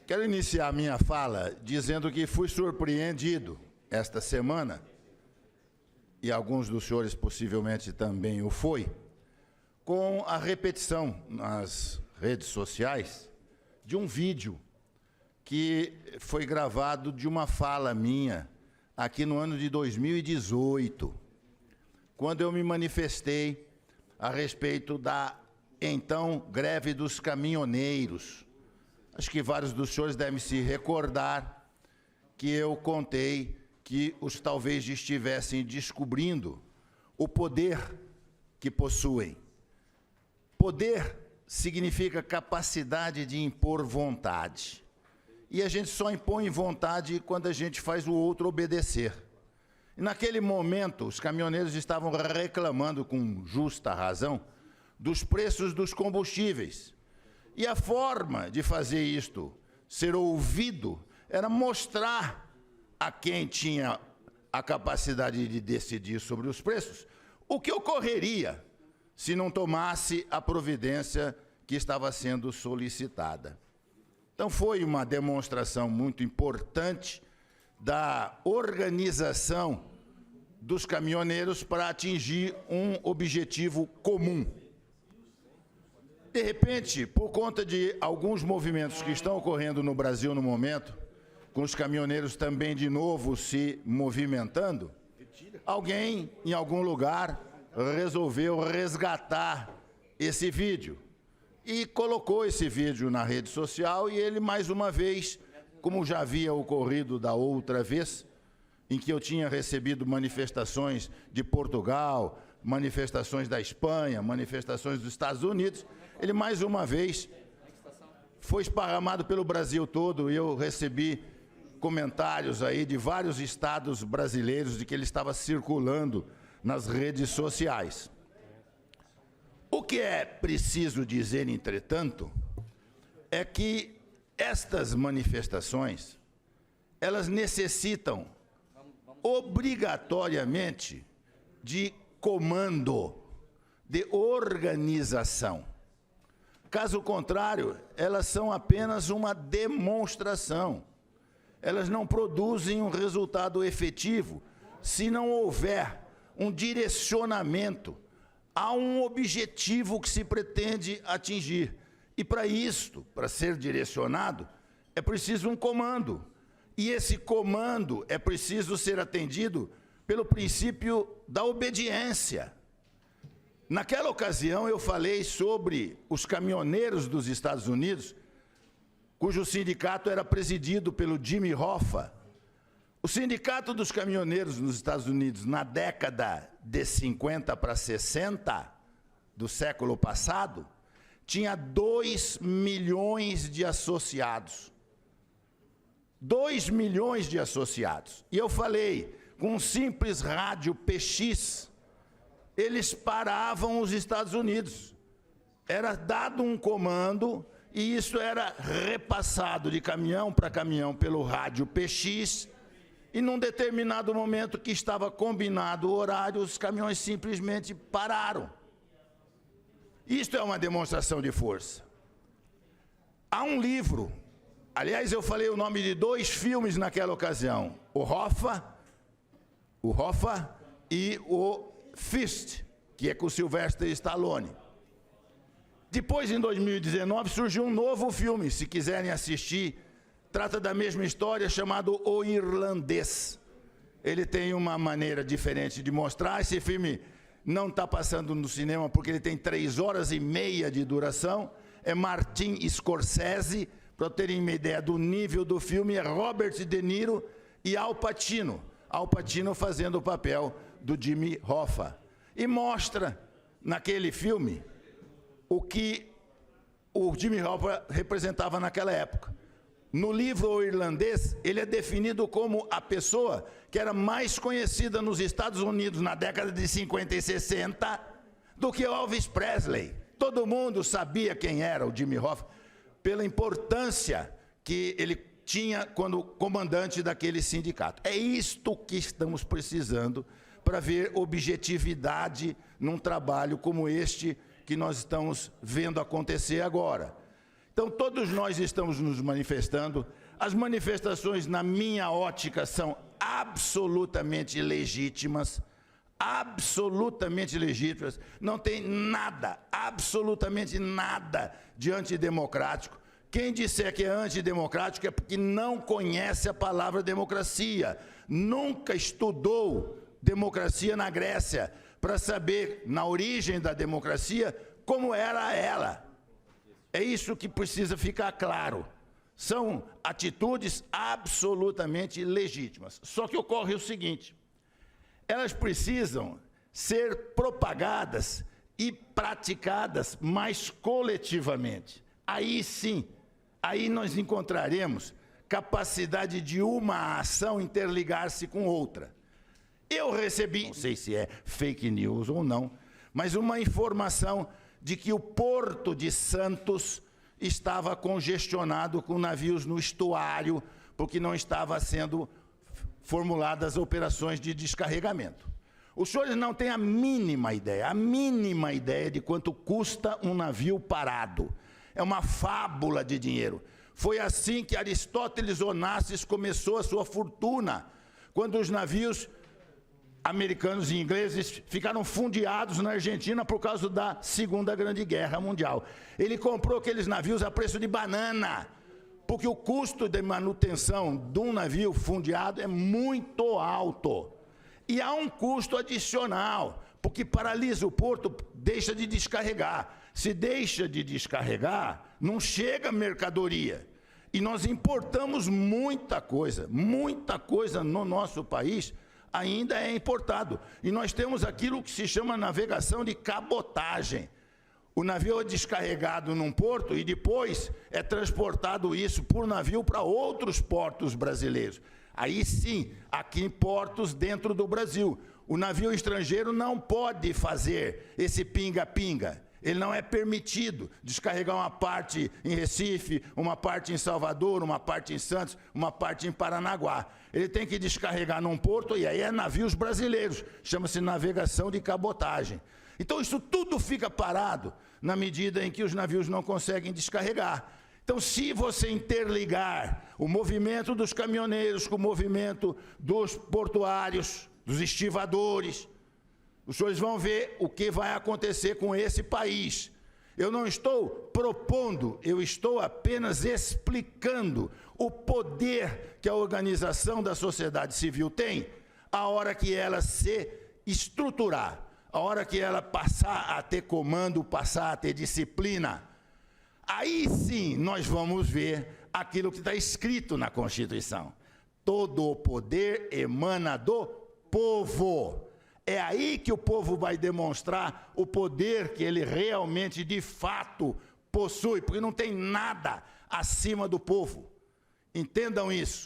Quero iniciar minha fala dizendo que fui surpreendido esta semana, e alguns dos senhores possivelmente também o foi, com a repetição nas redes sociais de um vídeo que foi gravado de uma fala minha aqui no ano de 2018, quando eu me manifestei a respeito da, então, greve dos caminhoneiros. Acho que vários dos senhores devem se recordar que eu contei que os talvez estivessem descobrindo o poder que possuem. Poder significa capacidade de impor vontade. E a gente só impõe vontade quando a gente faz o outro obedecer. E naquele momento, os caminhoneiros estavam reclamando, com justa razão, dos preços dos combustíveis. E a forma de fazer isto ser ouvido era mostrar a quem tinha a capacidade de decidir sobre os preços o que ocorreria se não tomasse a providência que estava sendo solicitada. Então, foi uma demonstração muito importante da organização dos caminhoneiros para atingir um objetivo comum. De repente, por conta de alguns movimentos que estão ocorrendo no Brasil no momento, com os caminhoneiros também de novo se movimentando, alguém, em algum lugar, resolveu resgatar esse vídeo e colocou esse vídeo na rede social, e ele, mais uma vez, como já havia ocorrido da outra vez, em que eu tinha recebido manifestações de Portugal, manifestações da Espanha, manifestações dos Estados Unidos, ele, mais uma vez, foi esparramado pelo Brasil todo, e eu recebi comentários aí de vários estados brasileiros de que ele estava circulando nas redes sociais. O que é preciso dizer, entretanto, é que estas manifestações, elas necessitam obrigatoriamente de comando, de organização. Caso contrário, elas são apenas uma demonstração. Elas não produzem um resultado efetivo se não houver um direcionamento a um objetivo que se pretende atingir. E para isto, para ser direcionado, é preciso um comando. E esse comando é preciso ser atendido pelo princípio da obediência. Naquela ocasião, eu falei sobre os caminhoneiros dos Estados Unidos, cujo sindicato era presidido pelo Jimmy Hoffa. O sindicato dos caminhoneiros nos Estados Unidos, na década de 50 para 60 do século passado, tinha 2 milhões de associados. 2 milhões de associados. E eu falei, com um simples rádio PX, eles paravam os Estados Unidos. Era dado um comando e isso era repassado de caminhão para caminhão pelo rádio PX, e num determinado momento que estava combinado o horário, os caminhões simplesmente pararam. Isto é uma demonstração de força. Há um livro, aliás, eu falei o nome de 2 filmes naquela ocasião, o Hoffa e o Fist, que é com o Sylvester Stallone. Depois, em 2019, surgiu um novo filme, se quiserem assistir, trata da mesma história, chamado O Irlandês. Ele tem uma maneira diferente de mostrar. Esse filme não está passando no cinema porque ele tem 3 horas e meia de duração. É Martin Scorsese, para terem uma ideia do nível do filme, é Robert De Niro e Al Pacino. Al Pacino fazendo o papel do Jimmy Hoffa. E mostra, naquele filme, o que o Jimmy Hoffa representava naquela época. No livro O Irlandês, ele é definido como a pessoa que era mais conhecida nos Estados Unidos na década de 50 e 60 do que Elvis Presley. Todo mundo sabia quem era o Jimmy Hoffa pela importância que ele tinha quando comandante daquele sindicato. É isto que estamos precisando para ver objetividade num trabalho como este que nós estamos vendo acontecer agora. Então, todos nós estamos nos manifestando. As manifestações, na minha ótica, são absolutamente legítimas. Absolutamente legítimas. Não tem nada, absolutamente nada de antidemocrático. Quem disser que é antidemocrático é porque não conhece a palavra democracia. Nunca estudou democracia na Grécia para saber, na origem da democracia, como era ela. É isso que precisa ficar claro. São atitudes absolutamente legítimas. Só que ocorre o seguinte: elas precisam ser propagadas e praticadas mais coletivamente. Aí sim, aí nós encontraremos capacidade de uma ação interligar-se com outra. Eu recebi, não sei se é fake news ou não, mas uma informação de que o Porto de Santos estava congestionado com navios no estuário, porque não estava sendo formuladas operações de descarregamento. Os senhores não têm a mínima ideia de quanto custa um navio parado. É uma fábula de dinheiro. Foi assim que Aristóteles Onassis começou a sua fortuna, quando os navios americanos e ingleses ficaram fundeados na Argentina por causa da Segunda Grande Guerra Mundial. Ele comprou aqueles navios a preço de banana, porque o custo de manutenção de um navio fundeado é muito alto. E há um custo adicional, porque paralisa o porto, deixa de descarregar. Se deixa de descarregar, não chega mercadoria. E nós importamos muita coisa no nosso país ainda é importado. E nós temos aquilo que se chama navegação de cabotagem. O navio é descarregado num porto e depois é transportado isso por navio para outros portos brasileiros. Aí sim, aqui em portos dentro do Brasil. O navio estrangeiro não pode fazer esse pinga-pinga. Ele não é permitido descarregar uma parte em Recife, uma parte em Salvador, uma parte em Santos, uma parte em Paranaguá. Ele tem que descarregar num porto, e aí é navios brasileiros, chama-se navegação de cabotagem. Então isso tudo fica parado na medida em que os navios não conseguem descarregar. Então, se você interligar o movimento dos caminhoneiros com o movimento dos portuários, dos estivadores, os senhores vão ver o que vai acontecer com esse país. Eu não estou propondo, eu estou apenas explicando o poder que a organização da sociedade civil tem a hora que ela se estruturar, a hora que ela passar a ter comando, passar a ter disciplina. Aí sim nós vamos ver aquilo que está escrito na Constituição. Todo o poder emana do povo. É aí que o povo vai demonstrar o poder que ele realmente, de fato, possui, porque não tem nada acima do povo. Entendam isso.